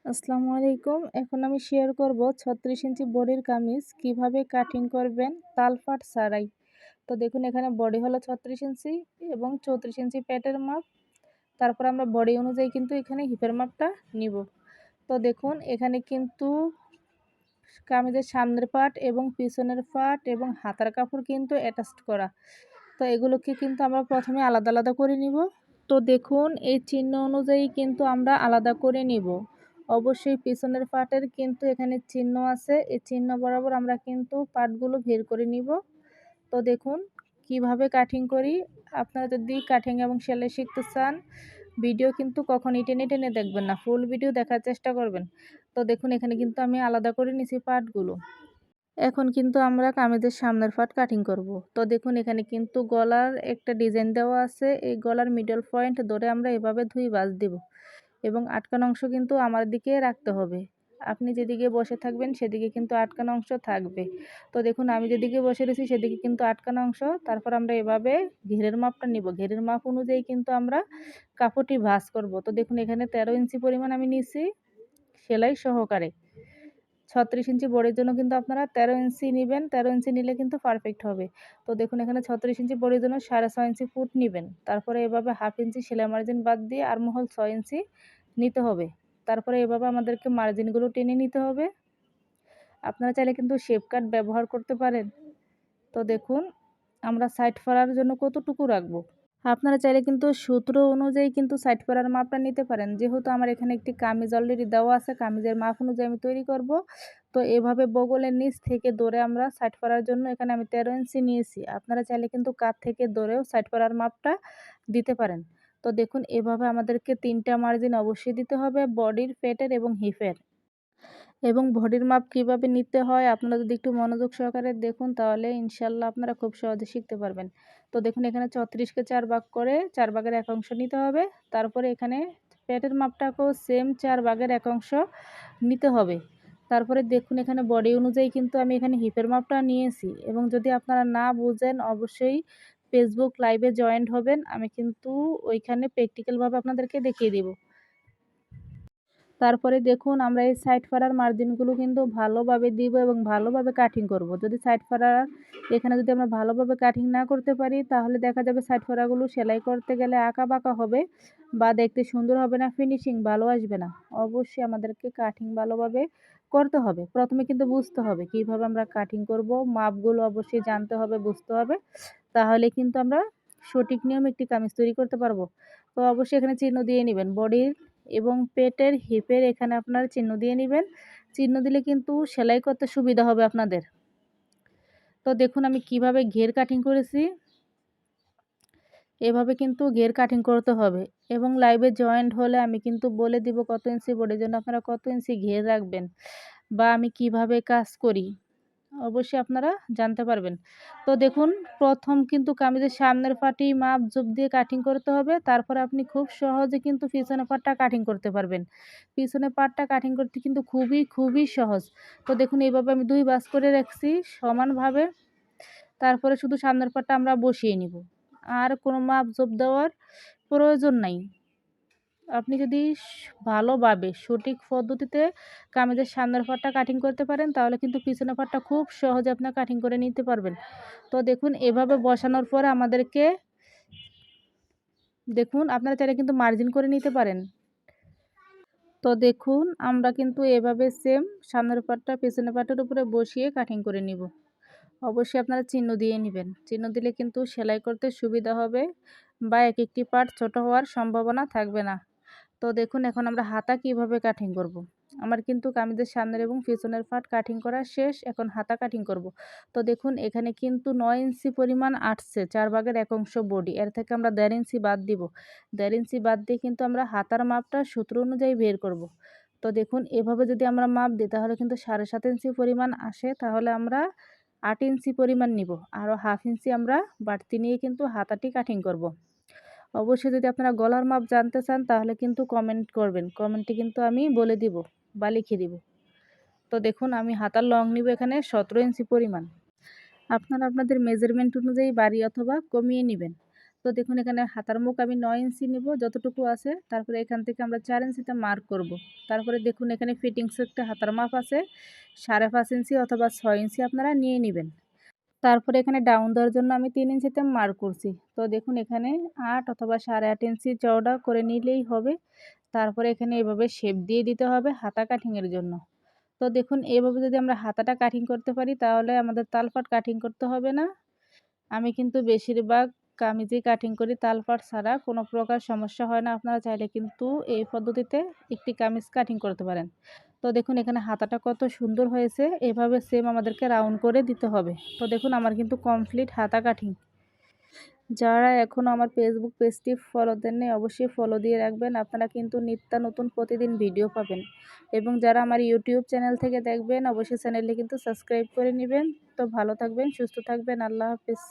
আসসালামু আলাইকুম। এখন আমি শেয়ার করব ৩৬ ইঞ্চি বডির কামিজ কিভাবে কাটিং করবেন তালপাট ছাড়াই। তো দেখুন এখানে বডি হলো ৩৬ ইঞ্চি এবং ৩৪ ইঞ্চি পেটের মাপ। তারপর আমরা বডি অনুযায়ী কিন্তু এখানে হিপের মাপটা নিব। তো দেখুন এখানে কিন্তু কামিজের সামনের পাট এবং পিছনের পাট এবং হাতার কাপড় কিন্তু অ্যাটাচড করা। তো এগুলোকে কিন্তু আমরা প্রথমে আলাদা আলাদা করে নিব। তো দেখুন এই চিহ্ন অনুযায়ী কিন্তু আমরা আলাদা করে নিব। অবশ্যই পিছনের পাটের কিন্তু এখানে চিহ্ন আছে, এই চিহ্ন বরাবর আমরা কিন্তু পাটগুলো বের করে নিব। তো দেখুন কিভাবে কাটিং করি। আপনারা যদি কাটিং এবং সেলাই শিখতে চান, ভিডিও কিন্তু কখনই টেনে টেনে দেখবেন না, ফুল ভিডিও দেখার চেষ্টা করবেন। তো দেখুন এখানে কিন্তু আমি আলাদা করে নিছি পাটগুলো। এখন কিন্তু আমরা কামিজের সামনের পার্ট কাটিং করব। তো দেখুন এখানে কিন্তু গলার একটা ডিজাইন দেওয়া আছে, এই গলার মিডল পয়েন্ট ধরে আমরা এভাবে দুই ভাঁজ দিব এবং আটকানো অংশ কিন্তু আমার দিকে রাখতে হবে। আপনি যেদিকে বসে থাকবেন সেদিকে কিন্তু আটকানো অংশ থাকবে। তো দেখুন আমি যেদিকে বসে রয়েছি সেদিকে কিন্তু আটকানো অংশ। তারপর আমরা এভাবে ঘেরের মাপটা নিব, ঘেরের মাপ অনুযায়ী কিন্তু আমরা কাপড়টি ভাঁজ করব। তো দেখুন এখানে 13 ইঞ্চি পরিমাণ আমি নিছি সেলাই সহকারে। ৩৬ ইঞ্চি বডির জন্য কিন্তু আপনারা 13 ইঞ্চি নিবেন, 13 ইঞ্চি নিলে কিন্তু পারফেক্ট হবে। তো দেখুন এখানে 36 ইঞ্চি বডির জন্য 6.5 ইঞ্চি ফুট নিবেন। তারপরে এভাবে হাফ ইঞ্চি সেলাই মার্জিন বাদ দিয়ে আর্মহোল 6 ইঞ্চি নিতে হবে। তারপরে এভাবে আমাদেরকে মার্জিনগুলো টেনে নিতে হবে। আপনারা চাইলে কিন্তু শেপ কাট ব্যবহার করতে পারেন। তো দেখুন আমরা সাইড ফাড়ার জন্য কতটুকু রাখবো। আপনারা চাইলে কিন্তু সূত্র অনুযায়ী কিন্তু সাইড পাড়ার মাপটা নিতে পারেন। যেহেতু আমার এখানে একটি কামিজ অলরেডি দেওয়া আছে, কামিজের মাপ অনুযায়ী আমি তৈরি করব। তো এভাবে বগলের নিচ থেকে ধরে আমরা সাইড পাড়ার জন্য এখানে আমি 13 ইঞ্চি নিয়েছি। আপনারা চাইলে কিন্তু কাঁধ থেকে ধরেও সাইড পাড়ার মাপটা দিতে পারেন। তো দেখুন এভাবে আমাদেরকে 3টা মার্জিন অবশ্যই দিতে হবে, বডির, পেটের এবং হিপের। এবং বডির মাপ কিভাবে নিতে হয় আপনারা যদি একটু মনোযোগ সহকারে দেখুন তাহলে ইনশাল্লাহ আপনারা খুব সহজে শিখতে পারবেন। তো দেখুন এখানে ৩৬কে 4 ভাগ করে 4 ভাগের 1 অংশ নিতে হবে। তারপরে এখানে পেটের মাপটাকেও সেম 4 ভাগের 1 অংশ নিতে হবে। তারপরে দেখুন এখানে বডি অনুযায়ী কিন্তু আমি এখানে হিপের মাপটা নিয়েছি এবং যদি আপনারা না বুঝেন অবশ্যই ফেসবুক লাইভে জয়েন্ট হবেন। আমি কিন্তু ওইখানে প্র্যাকটিক্যালভাবে আপনাদেরকে দেখিয়ে দিব। তারপরে দেখুন আমরা এই সাইড ফাড়ার মার্জিনগুলো কিন্তু ভালোভাবে দিব এবং ভালোভাবে কাটিং করব। যদি সাইড ফাড়ার এখানে যদি আমরা ভালোভাবে কাটিং না করতে পারি তাহলে দেখা যাবে সাইড ফাড়াগুলো সেলাই করতে গেলে আঁকা-বাঁকা হবে বা দেখতে সুন্দর হবে না, ফিনিশিং ভালো আসবে না। অবশ্যই আমাদেরকে কাটিং ভালোভাবে করতে হবে। প্রথমে কিন্তু বুঝতে হবে কিভাবে আমরা কাটিং করব, মাপগুলো অবশ্যই জানতে হবে, বুঝতে হবে। তাহলে কিন্তু আমরা সঠিক নিয়মে একটি কামিজ তৈরি করতে পারবো। তো অবশ্যই এখানে চিহ্ন দিয়ে নিবেন। বডির এবং পেটের, হিপের এখানে আপনারা চিহ্ন দিয়ে নিবেন। চিহ্ন দিলে কিন্তু সেলাই করতে সুবিধা হবে আপনাদের। তো দেখুন আমি কিভাবে ঘের কাটিং করেছি। এভাবে কিন্তু ঘের কাটিং করতে হবে এবং লাইভে জয়েন্ট হলে আমি কিন্তু বলে দিব কত ইঞ্চি বডির জন্য আপনারা কত ইঞ্চি ঘের রাখবেন বা আমি কিভাবে কাজ করি। অবশ্যই আপনারা জানতে পারবেন। তো দেখুন প্রথম কিন্তু কামিজের সামনের পাটি মাপ জোপ দিয়ে কাটিং করতে হবে। তারপরে আপনি খুব সহজে কিন্তু পিছনের পাটটা কাটিং করতে পারবেন। পিছনের পাটটা কাটিং করতে কিন্তু খুবই সহজ। তো দেখুন এইভাবে আমি 2 ভাঁজ করে রাখছি সমানভাবে। তারপরে শুধু সামনের পাটটা আমরা বসিয়ে নিব। আর কোনো মাপ জোপ দেওয়ার প্রয়োজন নাই। আপনি যদি ভালোভাবে সঠিক পদ্ধতিতে কামিজের সামনের পাটটা কাটিং করতে পারেন তাহলে কিন্তু পিছনের পাটটা খুব সহজে আপনার কাটিং করে নিতে পারবেন। তো দেখুন এভাবে বসানোর পরে আমাদেরকে দেখুন আপনারা চাইলে কিন্তু মার্জিন করে নিতে পারেন। তো দেখুন আমরা কিন্তু এভাবে সেম সামনের পাটটা পেছনের পাটের উপরে বসিয়ে কাটিং করে নিব। অবশ্যই আপনারা চিহ্ন দিয়ে নেবেন। চিহ্ন দিলে কিন্তু সেলাই করতে সুবিধা হবে বা এক একটি পার্ট ছোট হওয়ার সম্ভাবনা থাকবে না। তো দেখুন এখন আমরা হাতা কিভাবে কাটিং করব। আমার কিন্তু কামিজের সামনের এবং পিছনের পার্ট কাটিং করা শেষ, এখন হাতা কাটিং করব। তো দেখুন এখানে কিন্তু 9 ইঞ্চি পরিমাণ আসছে, 4 ভাগের 1 অংশ বডি, এর থেকে আমরা 1.5 ইঞ্চি বাদ দিব। 1.5 ইঞ্চি বাদ দিয়ে কিন্তু আমরা হাতার মাপটা সূত্র অনুযায়ী বের করব। তো দেখুন এভাবে যদি আমরা মাপ দিই তাহলে কিন্তু 7.5 ইঞ্চি পরিমাণ আসে, তাহলে আমরা 8 ইঞ্চি পরিমাণ নিব, আরও হাফ ইঞ্চি আমরা বাড়তি নিয়ে কিন্তু হাতাটি কাটিং করব। অবশ্যই যদি আপনারা গলার মাপ জানতে চান তাহলে কিন্তু কমেন্ট করবেন, কমেন্টে কিন্তু আমি বলে দিব বা লিখে দিব। তো দেখুন আমি হাতার লং নিব এখানে 17 ইঞ্চি পরিমাণ। আপনারা আপনাদের মেজারমেন্ট অনুযায়ী বাড়িয়ে অথবা কমিয়ে নেবেন। তো দেখুন এখানে হাতার মুখ আমি 9 ইঞ্চি নিব যতটুকু আছে। তারপরে এখান থেকে আমরা 4 ইঞ্চিতে মার্ক করব। তারপরে দেখুন এখানে ফিটিংস একটা হাতার মাপ আছে 5.5 ইঞ্চি অথবা 6 ইঞ্চি আপনারা নিয়ে নিবেন। তারপরে এখানে ডাউন দেওয়ার জন্য আমি 3 ইঞ্চিতে মার্ক করছি। তো দেখুন এখানে 8 অথবা 8.5 ইঞ্চি চওড়া করে নিলেই হবে। তারপরে এখানে এভাবে শেপ দিয়ে দিতে হবে হাতা কাটিং এর জন্য। তো দেখুন এভাবে যদি আমরা হাতাটা কাটিং করতে পারি তাহলে আমাদের তালপাট কাটিং করতে হবে না। আমি কিন্তু বেশিরভাগ কামিজই কাটিং করি তালপাট ছাড়া, কোনো প্রকার সমস্যা হয় না। আপনারা চাইলে কিন্তু এই পদ্ধতিতে একটি কামিজ কাটিং করতে পারেন। তো দেখুন এখানে হাতাটা কত সুন্দর হয়েছে, এভাবে সেম আমাদেরকে রাউন্ড করে দিতে হবে। তো দেখুন আমার কিন্তু কমপ্লিট হাতা কাটিং। যারা এখনও আমার ফেসবুক পেজটি ফলো দেননি অবশ্যই ফলো দিয়ে রাখবেন, আপনারা কিন্তু নিত্য নতুন প্রতিদিন ভিডিও পাবেন। এবং যারা আমার ইউটিউব চ্যানেল থেকে দেখবেন অবশ্যই চ্যানেলটি কিন্তু সাবস্ক্রাইব করে নেবেন। তো ভালো থাকবেন, সুস্থ থাকবেন, আল্লাহ হাফেজ।